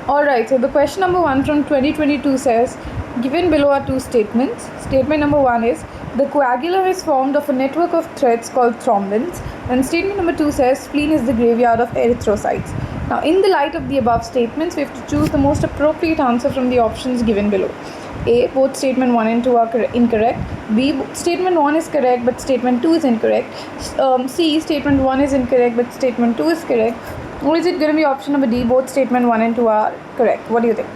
Alright, so the question number 1 from 2022 says, given below are two statements. Statement number 1 is, the coagulum is formed of a network of threads called thrombins. And statement number 2 says, spleen is the graveyard of erythrocytes. Now, in the light of the above statements, we have to choose the most appropriate answer from the options given below. A, both statement 1 and 2 are incorrect. B, statement 1 is correct but statement 2 is incorrect. C, statement 1 is incorrect but statement 2 is correct. Or is it going to be option number D, both statement 1 and 2 are correct? What do you think?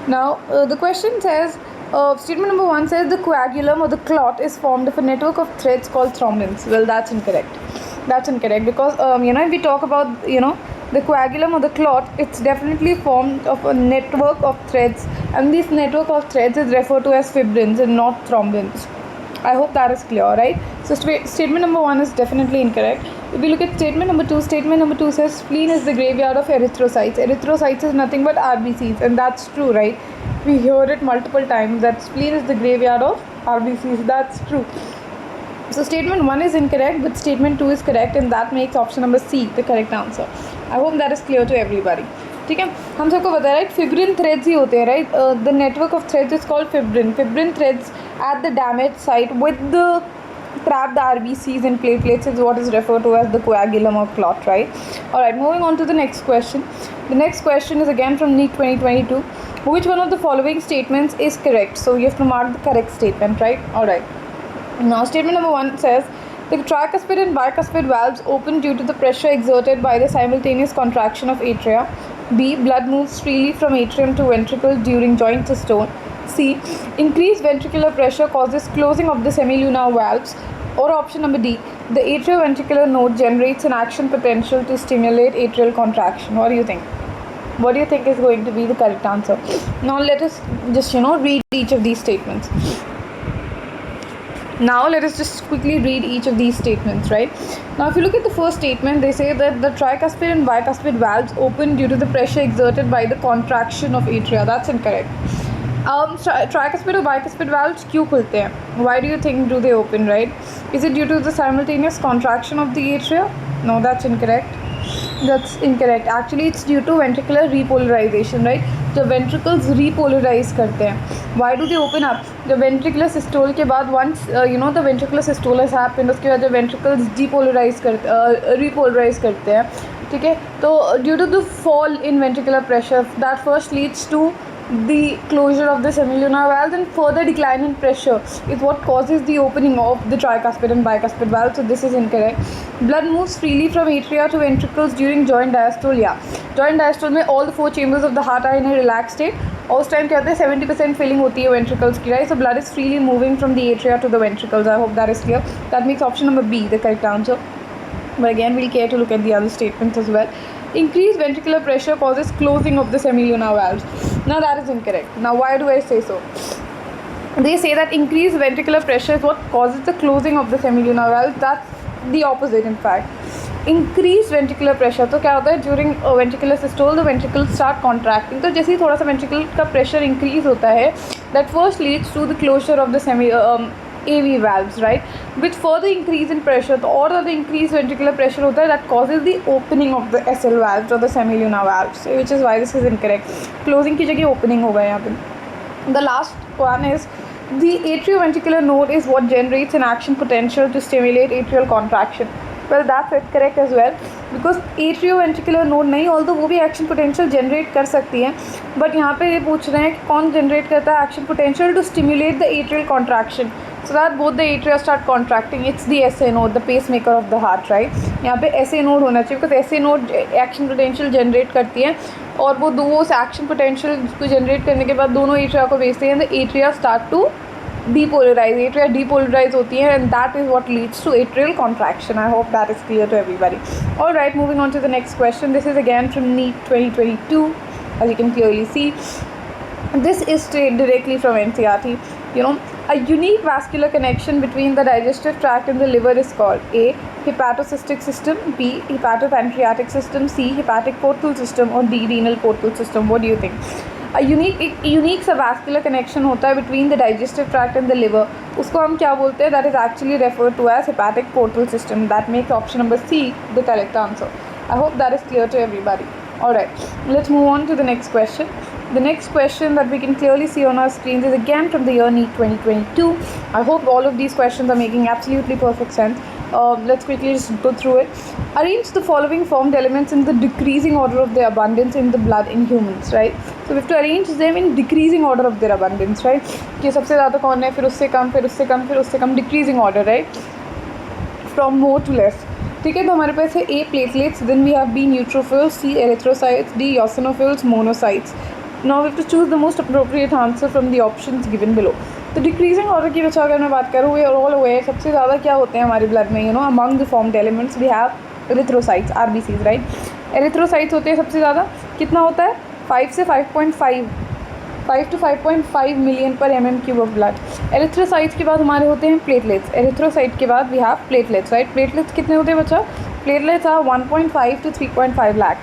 Now, the question says, statement number 1 says the coagulum or the clot is formed of a network of threads called thrombins. Well, that's incorrect. That's incorrect because, if we talk about, the coagulum or the clot, it's definitely formed of a network of threads, and this network of threads is referred to as fibrins and not thrombins. I hope that is clear, right? So statement number 1 is definitely incorrect. If we look at statement number 2 says spleen is the graveyard of erythrocytes. Erythrocytes is nothing but RBCs, and that's true, right? We hear it multiple times that spleen is the graveyard of RBCs. That's true. So statement 1 is incorrect, but statement 2 is correct, and that makes option number C the correct answer. I hope that is clear to everybody. ठीक है, हम सबको पता है right, fibrin threads ही होते हैं right. The network of threads is called fibrin threads at the damaged site with the trapped RBCs and platelets is what is referred to as the coagulum or clot, right? Alright, moving on to the next question. The next question is again from NEET 2022. Which one of the following statements is correct? So you have to mark the correct statement, right? Alright. Now statement number 1 says, the tricuspid and bicuspid valves open due to the pressure exerted by the simultaneous contraction of atria. B, blood moves freely from atrium to ventricle during joint systole. C, increased ventricular pressure causes closing of the semilunar valves. Or option number D, the atrioventricular node generates an action potential to stimulate atrial contraction. What do you think? What do you think is going to be the correct answer? Now let us just read each of these statements. Now let us just quickly read each of these statements, right? Now if you look at the first statement, they say that the tricuspid and bicuspid valves open due to the pressure exerted by the contraction of atria. That's incorrect. Tricuspid or bicuspid valves क्यों खुलते हैं? Why do you think do they open, right? Is it due to the simultaneous contraction of the atria? No, that's incorrect. That's incorrect. Actually, it's due to ventricular repolarization, right? जब ventricles repolarize करते हैं. Why do they open up? जब ventricular systole के बाद once the ventricular systole has happened, उसके बाद जब ventricles repolarize करते हैं, ठीक है? तो due to the fall in ventricular pressure, that first leads to the closure of the semilunar valves, and further decline in pressure is what causes the opening of the tricuspid and bicuspid valves. So this is incorrect. Blood moves freely from atria to ventricles during joint diastole. Yeah, joint diastole में all the 4 chambers of the heart are in a relaxed state. और उस time क्या होता है 70% filling होती है ventricles की, right? So blood is freely moving from the atria to the ventricles. I hope that is clear. That makes option number B the correct answer. But again, we'll care to look at the other statements as well. Increased ventricular pressure causes closing of the semilunar valves. Now that is incorrect. Now why do I say so? They say that increased ventricular pressure is what causes the closing of the semilunar valves. That's the opposite in fact. Increased ventricular pressure तो क्या होता है during ventricular systole the ventricles start contracting. तो जैसे ही थोड़ा सा ventricle का pressure increase होता है, that first leads to the closure of the AV valves, right? Which further increase in pressure, तो और ज़्यादा increased ventricular pressure होता है, that causes the opening of the SL valves or the semilunar valves, which is why this is incorrect. Closing की जगह opening होगा यहाँ पे. The last one is the atrioventricular node is what generates an action potential to stimulate atrial contraction. Well, that's it, correct as well, because atrioventricular node नहीं, although वो भी action potential generate कर सकती है, but यहाँ पे ये पूछ रहे हैं कि कौन generate करता है action potential to stimulate the atrial contraction, so that both the atria start contracting. It's the SA node, the pacemaker of the heart, right? यहाँ पे SA node होना चाहिए, because SA node action potential generate करती है, और वो दो action potential को generate करने के बाद दोनों atria को भेजते हैं, and the atria start to depolarize. Atria depolarize होती है, and that is what leads to atrial contraction. I hope that is clear to everybody. Alright, moving on to the next question. This is again from NEET 2022, as you can clearly see. This is straight directly from NCERT. A unique vascular connection between the digestive tract and the liver is called A, hepatocystic system, B, hepatopancreatic system, C, hepatic portal system, or D, renal portal system. What do you think? A unique सा vascular connection होता है between the digestive tract and the liver. उसको हम क्या बोलते हैं? That is actually referred to as hepatic portal system. That makes option number C the correct answer. I hope that is clear to everybody. Alright, let's move on to the next question. The next question that we can clearly see on our screens is again from the year NEET 2022. I hope all of these questions are making absolutely perfect sense. Let's quickly just go through it. Arrange the following formed elements in the decreasing order of their abundance in the blood in humans, right? So we have to arrange them in decreasing order of their abundance, right? कि सबसे ज़्यादा कौन है, फिर उससे कम, फिर उससे कम, फिर उससे कम, decreasing order, right? From more to less. ठीक है, तो हमारे पास है A platelets, then we have B neutrophils, C erythrocytes, D eosinophils, monocytes. Now we have to choose the most appropriate answer from the options given below. तो decreasing order की बच्चा अगर मैं बात करूँ, वी आर ऑल अवेयर सबसे ज़्यादा क्या होते हैं हमारे ब्लड में, among the formed elements we have erythrocytes, RBCs, right. Erythrocytes होते हैं सबसे ज़्यादा, कितना होता है 5 से 5 to 5.5 मिलियन पर mm³ ऑफ ब्लड. एरिथ्रोसाइट्स के बाद हमारे होते हैं प्लेटलेट्स. एरिथ्रोसाइट के बाद we have platelets, right. Platelets कितने होते हैं बच्चा? प्लेटलेट्स आर 1.5 to 3.5 लाख,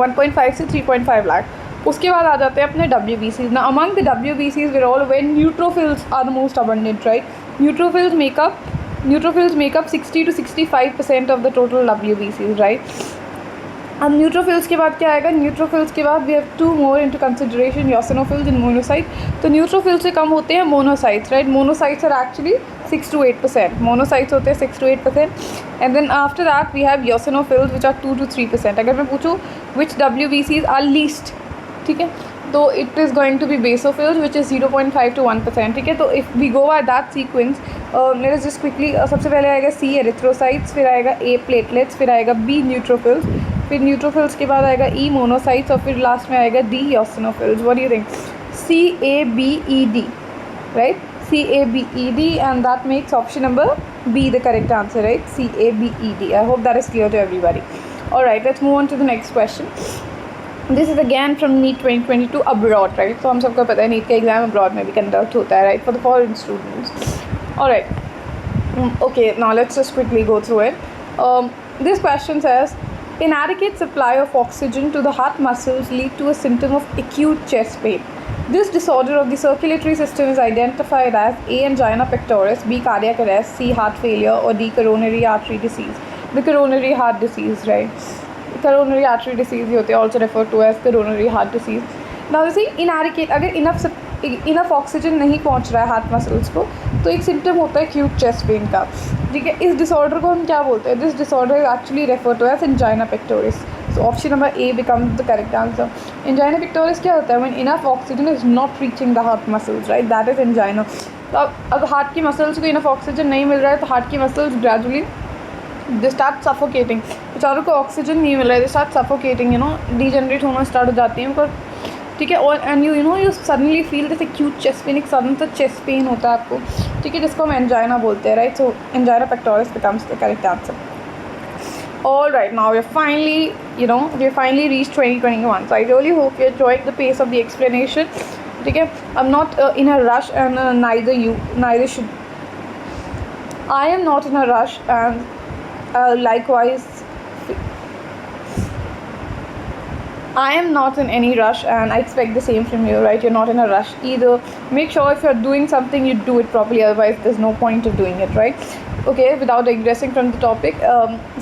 1.5 से 3.5 लाख. उसके बाद आ जाते हैं अपने WBCs. ना among the WBCs we are all aware neutrophils are the most abundant, right. Neutrophils make up 60 to 65% of the total WBCs, right. अब न्यूट्रोफिल्स के बाद क्या आएगा? न्यूट्रोफिल्स के बाद we have two more into consideration, eosinophils and monocyte. तो neutrophils से कम होते हैं monocytes, right. Monocytes are actually 6 to 8%. Monocytes होते हैं 6 to 8%. And then after that we have eosinophils which are 2 to 3%. अगर मैं पूछूँ विच WBCs आर लीस्ट, ठीक है, तो it is going to be basophils which is 0.5 to 1%. ठीक है, तो if we go by that sequence, let us just quickly, सबसे पहले आएगा C एरिथ्रोसाइट्स, फिर आएगा A प्लेटलेट्स, फिर आएगा B न्यूट्रोफिल्स, फिर न्यूट्रोफिल्स के बाद आएगा E मोनोसाइट्स और फिर लास्ट में आएगा D eosinophils. What do you think? CABED, right. CABED, and that makes option number B the correct answer, right? CABED. I hope that is clear to everybody. Alright, let's move on to the next question. This is again from NEET 2022 abroad, right? So हम सबको पता है NEET का exam abroad में भी conduct होता है, right, for the foreign students. Alright, okay, now let's just quickly go through it. This question says, inadequate supply of oxygen to the heart muscles lead to a symptom of acute chest pain. This disorder of the circulatory system is identified as A. angina pectoris, B. cardiac arrest, C. heart failure, or D. coronary artery disease. The coronary heart disease, right? Coronary artery disease ही होते हैं, also referred to as coronary heart disease. Now you see, inadequate, अगर enough oxygen नहीं पहुंच रहा है heart muscles को, तो एक सिम्टम होता है एक्यूट चेस्ट पेन का, ठीक है. इस डिसऑर्डर को हम क्या बोलते हैं? This disorder is actually refer to as angina pectoris. So option number A becomes the correct answer. Angina pectoris क्या होता है? When enough oxygen is not reaching the heart muscles, right, that is angina. तो अब heart की muscles को enough oxygen नहीं मिल रहा है, तो हार्ट की muscles gradually they start suffocating. बेचारों को ऑक्सीजन नहीं मिल रहा है, दे स्टार्ट सफोकेटिंग, डीजनरेट होना स्टार्ट हो जाती हैं, ठीक है. और and you suddenly feel this acute chest pain, एक सडन सा चेस्ट पेन होता है आपको, ठीक है, जिसको हम एंजाइना बोलते हैं, right. So angina pectoris becomes the correct answer. All right, now we finally reached 2021. So I really hope you enjoyed the pace of the explanation. ठीक है, I'm not in a rush, and neither should. I am not in a rush, and likewise, I am not in any rush, and I expect the same from you, right? You're not in a rush either. Make sure if you're doing something, you do it properly. Otherwise, there's no point of doing it, right? Okay, without digressing from the topic,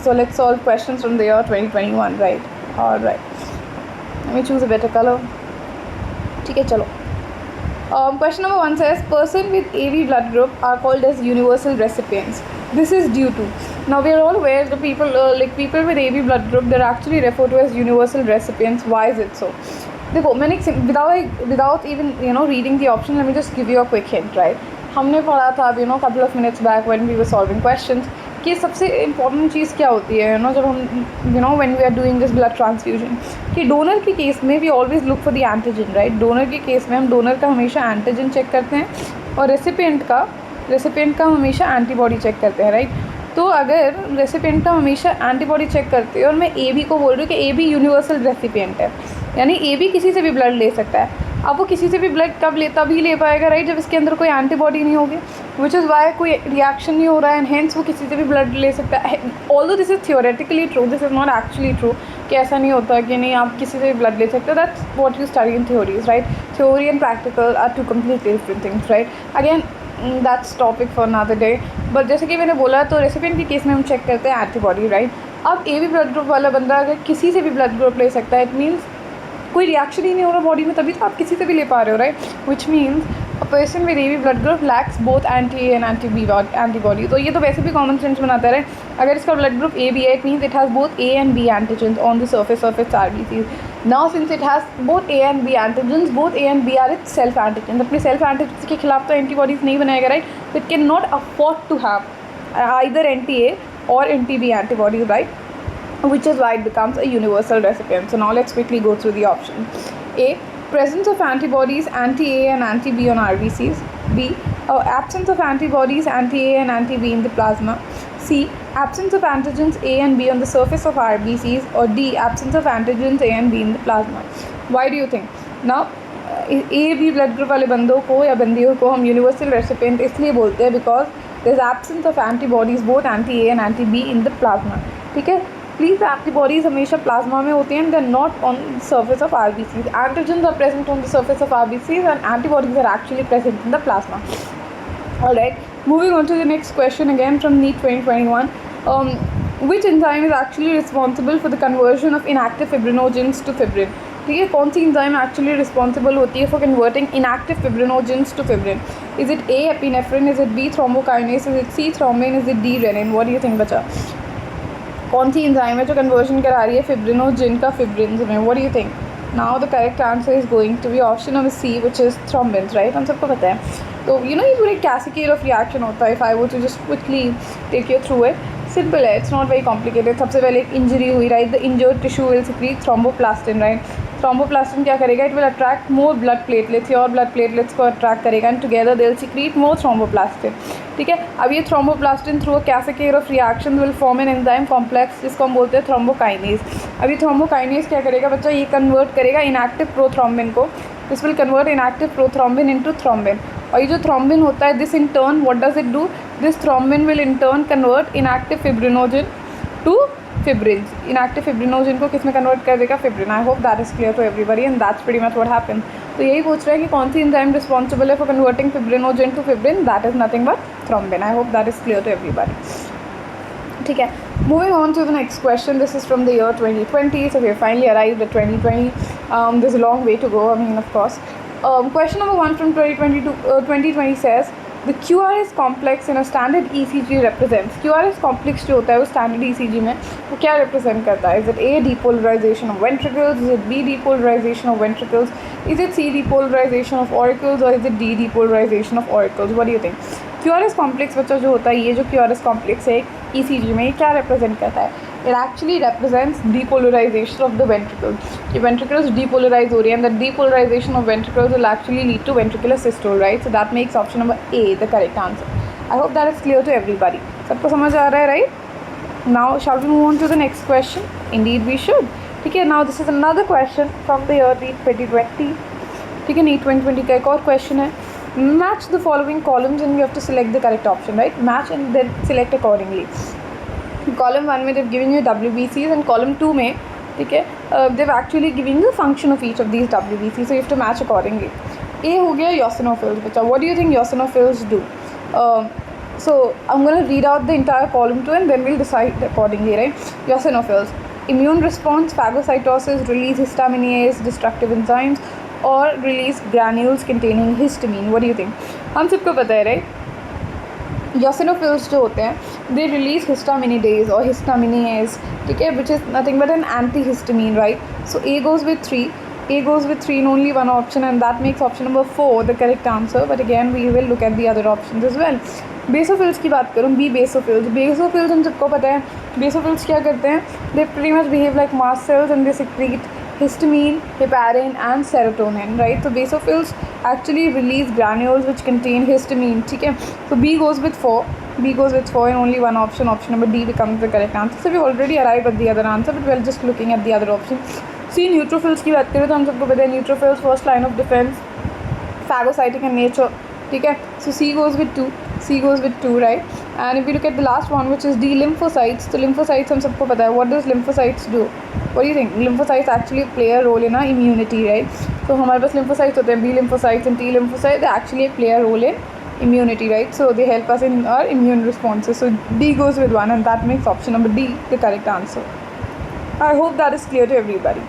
so let's solve questions from the year 2021, right? All right. Let me choose a better color. ठीक है, चलो. Question number 1 says, person with AB blood group are called as universal recipients. This is due to, now we are all aware the people people with AB blood group, they're actually referred to as universal recipients. Why is it so? देखो, मैंने without even reading the option, let me just give you a quick hint, right? हमने पढ़ा था अभी couple of minutes back when we were solving questions कि सबसे important चीज़ क्या होती है जब हम when we are doing this blood transfusion, कि डोनर के केस में we always look for the antigen, right. Donor के केस में हम डोनर का हमेशा एंटीजन चेक करते हैं और रेसिपिएंट का हमेशा एंटीबॉडी चेक करते हैं, राइट. तो अगर रेसिपिएंट का हमेशा एंटीबॉडी चेक करते हैं और मैं AB को बोल रही हूँ कि AB यूनिवर्सल रेसिपिएंट है, यानी AB किसी से भी ब्लड ले सकता है. अब वो किसी से भी ब्लड तभी ले पाएगा, राइट, जब इसके अंदर कोई एंटीबॉडी नहीं होगी, विच इज़ वाई कोई रिएक्शन नहीं हो रहा है, एंड हेंस वो किसी से भी ब्लड ले सकता है. Although this is theoretically true, this is not actually true, कि ऐसा नहीं होता कि नहीं आप किसी से भी ब्लड ले सकते हो. That's what you study in theories, right. Theory and practical are two completely different things, right. Again that's topic for another day. But जैसे कि मैंने बोला, तो रेसिपिएंट के केस में हम चेक करते हैं एंटीबॉडी, राइट. अब ए बी ब्लड ग्रुप वाला बंदा अगर किसी से भी ब्लड ग्रुप ले सकता है, इट मीन्स कोई रिएक्शन ही नहीं हो रहा बॉडी में, तभी तो आप किसी से भी ले पा रहे हो, right, which means a person with A B blood group lacks both anti A and anti B antibody. तो ये तो वैसे भी कॉमन सेंस बनाता है, अगर इसका ब्लड ग्रुप ए बी है, it means it has both A and B antigens on the surface of its RBCs. Now since it has both A and B antigens, both A and B are its self antigens, अपने self antigens के खिलाफ तो antibodies नहीं बनाएगा, right, तो it can not afford to have either anti A or anti-B antibodies, right? Which is why it becomes a universal recipient. So now let's quickly go through the options. A, presence of antibodies anti-A and anti-B on RBCs. B, absence of antibodies anti-A and anti-B in the plasma. C, absence of antigens A and B on the surface of RBCs. Or D, absence of antigens A and B in the plasma. Why do you think? Now A B blood group वाले बंदों को या बंदियों को हम universal recipient इसलिए बोलते हैं because there is absence of antibodies both anti A and anti B in the plasma, ठीक है। प्लीज एंटीबॉडीज हमेशा प्लाज्मा में होती हैं, they are not on the surface of RBCs. Antigens are present on the surface of RBCs and antibodies are actually present in the plasma. Alright, moving on to the next question again from NEET 2021. Which enzyme is actually responsible for the conversion of inactive fibrinogens to fibrin? ठीक है, कौन सी enzyme actually responsible होती है for converting inactive fibrinogens to fibrin? Is it A epinephrine? Is it B thrombokinase? Is it C thrombin? Is it D renin? What do you think बच्चा? कौन सी enzyme है जो conversion करा रही है fibrinogen का fibrins में? What do you think? Now the correct answer is going to be option number C, which is thrombins, right? हम सबको पता है। तो you know ये पूरी कैस्केड ऑफ रिएक्शन होता है। If I were to just quickly take you through it, simple है, इट्स नॉट वेरी कॉम्प्लिकेटेड। सबसे पहले एक इंजरी हुई, right, the injured tissue will secrete thromboplastin, right. Thromboplastin क्या करेगा, it will attract more blood platelets और blood platelets को attract करेगा and together they will secrete more thromboplastin, ठीक है। अब ये thromboplastin through a cascade of reaction will form an enzyme complex जिसको हम बोलते हैं थ्रोम्बोकाइनेज। अब ये थ्रोम्बोकाइनेज क्या करेगा बच्चा, ये कन्वर्ट करेगा इनएक्टिव प्रोथ्रोम्बिन को, this will convert inactive prothrombin into thrombin. और ये जो थ्रोम्बिन होता है, this in turn what does it do, this thrombin will in turn convert inactive fibrinogen to fibrins। Inactive fibrinogen को किस में कन्वर्ट कर देगा, fibrin. I hope that is clear to everybody and that's pretty much what happens. तो यही पूछ रहा है कि कौन सी एंजाइम रिस्पॉन्सिबल है for converting fibrinogen to fibrin, that is nothing but thrombin. I hope that is clear to everybody, ठीक है। Moving on to the next question, this is from the year 2020, so we have finally arrived at 2020, this is a long way to go, I mean of course. Question number 1 from 2020 says the QRS complex in a standard ECG represents, QRS complex जो होता है वो standard ECG में वो क्या represent करता है? Is it A depolarization of ventricles? Is it B depolarization of ventricles? Is it C depolarization of auricles? Or is it D depolarization of auricles? What do you think? QRS complex बच्चा जो होता है, ये जो QRS complex है ECG में क्या represent करता है? It actually represents depolarization of the ventricles. ये ventricles depolarize हो रही है and the depolarization of ventricles will actually lead to ventricular systole, right? So that makes option number A the correct answer. I hope that is clear to everybody. सबको समझ आ रहा है, right? Now shall we move on to the next question? Indeed we should. ठीक है, now this is another question from the year 2020. ठीक है, NEET 2020 का एक और question है. Match the following columns and you have to select the correct option, right? Match and then select accordingly. Column 1 में they've given you WBCs and column 2 में, ठीक है, they've actually given you the function of each of these WBCs, so you have to match accordingly. A हो गया eosinophils, बच्चा, what do you think eosinophils do? So I'm going to read out the entire column 2 and then we'll decide accordingly, right? Eosinophils, immune response, phagocytosis, release histaminase, destructive enzymes, or release granules containing histamine. What do you think? हम सबको पता है, right? eosinophils जो होते हैं they release histaminidase or histaminase, ठीक है, which is nothing but an antihistamine, right? So A goes with 3, A goes with 3 in only one option and that makes option number 4 the correct answer, but again we will look at the other options as well. Basophils की बात करूँ, B basophils, basophils हम सबको पता है basophils क्या करते हैं, दे pretty much behave like mast cells and they secrete histamine, heparin and serotonin, right? So basophils actually release granules which contain histamine, ठीक है. So B goes with 4, B goes with 4 in only one option, option number D becomes the correct answer. So we already arrived at the other answer but we're just looking at the other option. See neutrophils की बात करें तो हम सबको पता है neutrophils first line of defense, phagocytic in nature, ठीक है. So C goes with 2, C goes with 2, right? And if we look at the last one which is D lymphocytes, तो lymphocytes हम सबको पता है, what does lymphocytes do? What do you think? Lymphocytes actually play a role in our immunity, right? So हमारे पास lymphocytes होते हैं, B lymphocytes and T lymphocytes, they actually play a role in immunity, right? So they help us in our immune responses. So D goes with 1, and that makes option number D the correct answer. I hope that is clear to everybody.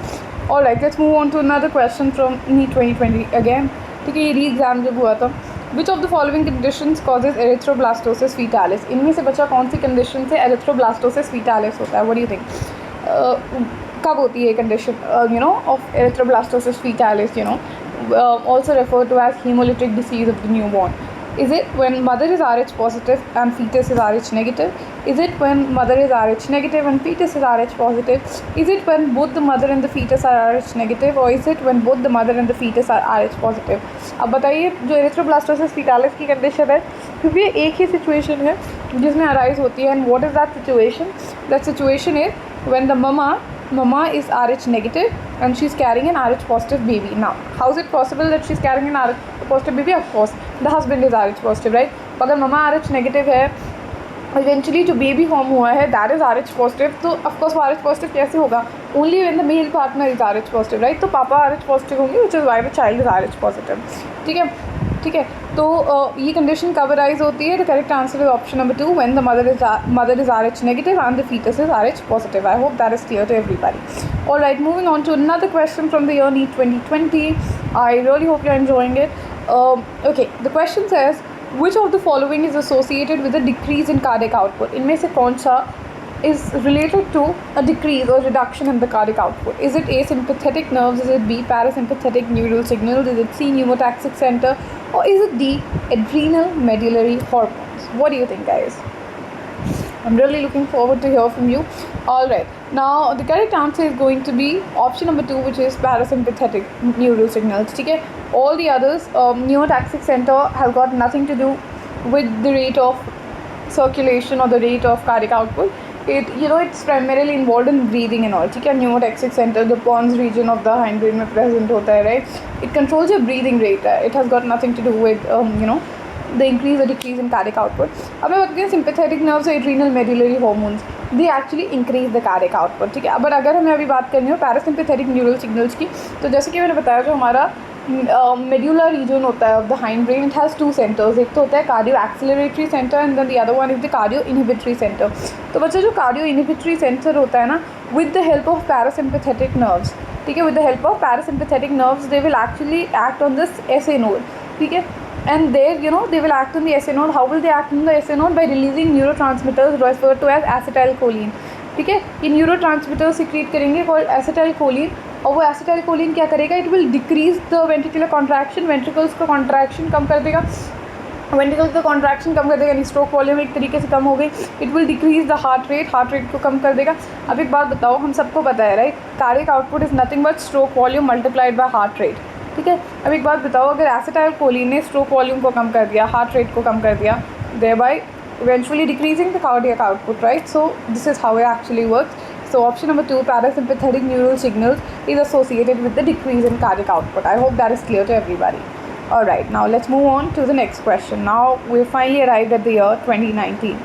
Alright, let's move on to another question from NEET 2020 again. ठीक है, ये री exam जब हुआ था, which of the following conditions causes erythroblastosis fetalis, इनमें से बच्चा कौन सी कंडीशन से एरिथ्रोब्लास्टोसिस फीटालिस होता है? What do you think? कब होती है condition of erythroblastosis fetalis, also referred to as hemolytic disease of the newborn? Is it when mother is Rh positive and fetus is Rh negative? Is it when mother is Rh negative and fetus is Rh positive? Is it when both the mother and the fetus are Rh negative? Or is it when both the mother and the fetus are Rh positive? अब बताइए, जो erythroblastosis fetalis की condition है, क्योंकि ये एक ही situation है जिसमें अराइज होती है. And what is that situation? That situation is when the mama is Rh negative and she's carrying an Rh positive baby. Now, how is it possible that she's carrying an Rh positive baby? Of course, the husband is Rh positive, right? अगर mama Rh negative है, eventually जो baby form हुआ है that is Rh positive, तो of course वो Rh positive कैसे होगा? Only when the male partner is Rh positive, right? तो पापा Rh पॉजिटिव होंगे, which is why the child is Rh positive. ठीक है. तो ये कंडीशन कब अराइज होती है? The correct answer is option number 2, when the mother is Rh negative and the fetus is Rh positive. I hope that is clear to everybody. All right, moving on to another question from the year NEET 2020. I really hope you're enjoying it. Okay, the question says, which of the following is associated with a decrease in cardiac output? इनमें से कौन सा is related to a decrease or reduction in the cardiac output? Is it A, sympathetic nerves? Is it B, parasympathetic neural signals? Is it C, pneumotaxic center? Or is it D, adrenal medullary hormones? What do you think, guys? I'm really looking forward to hear from you. Alright, now the correct answer is going to be option number 2, which is parasympathetic neural signals. Okay? All the others, pneumotaxic center has got nothing to do with the rate of circulation or the rate of cardiac output. It's primarily involved in breathing and all. ठीक है, pneumotaxic center, the pons region of the hindbrain में present होता है, right? It controls your breathing rate. It has got nothing to do with the increase or decrease in cardiac output. अब मैं बताती हूँ sympathetic nerves और adrenal medullary hormones, they actually increase the cardiac output. ठीक है, अब अगर हमें अभी बात करनी हो parasympathetic neural signals की, तो जैसे कि मैंने बताया, जो हमारा मेड्यूलर रीजन होता है of the hind brain, it has 2 centres. एक तो होता है cardio acceleratory centre and then the other one is the cardio inhibitory centre. तो बच्चा, जो कार्डियो इनहिबिटरी सेंटर होता है ना, with the help of parasympathetic nerves, ठीक है, with the help of parasympathetic nerves they will actually act on this SA node. ठीक है, and there they will act on the SA node. How will they act on the SA node? By releasing neurotransmitters referred to as acetylcholine. ठीक है, ये neurotransmitter secrete करेंगे called acetylcholine, और वो acetylcholine क्या करेगा? It will decrease the ventricular contraction, ventricles का contraction कम कर देगा, वेंट्रिकल्स का कॉन्ट्रैक्शन कम कर देगा, यानी स्ट्रोक वॉल्यूम एक तरीके से कम हो गई. It will decrease the heart rate को कम कर देगा. अब एक बात बताओ, हम सबको पता है, right, cardiac output is nothing but stroke volume multiplied by heart rate. ठीक है, अब एक बात बताओ, अगर एसिटाइलकोलिन ने स्ट्रोक वॉल्यूम को कम कर दिया, हार्ट रेट को कम कर दिया, thereby eventually decreasing the cardiac output, right? So this is how it actually works. So option number 2, parasympathetic neural signals, is associated with the decrease in cardiac output. I hope that is clear to everybody. Alright, now let's move on to the next question. Now we finally arrived at the year 2019.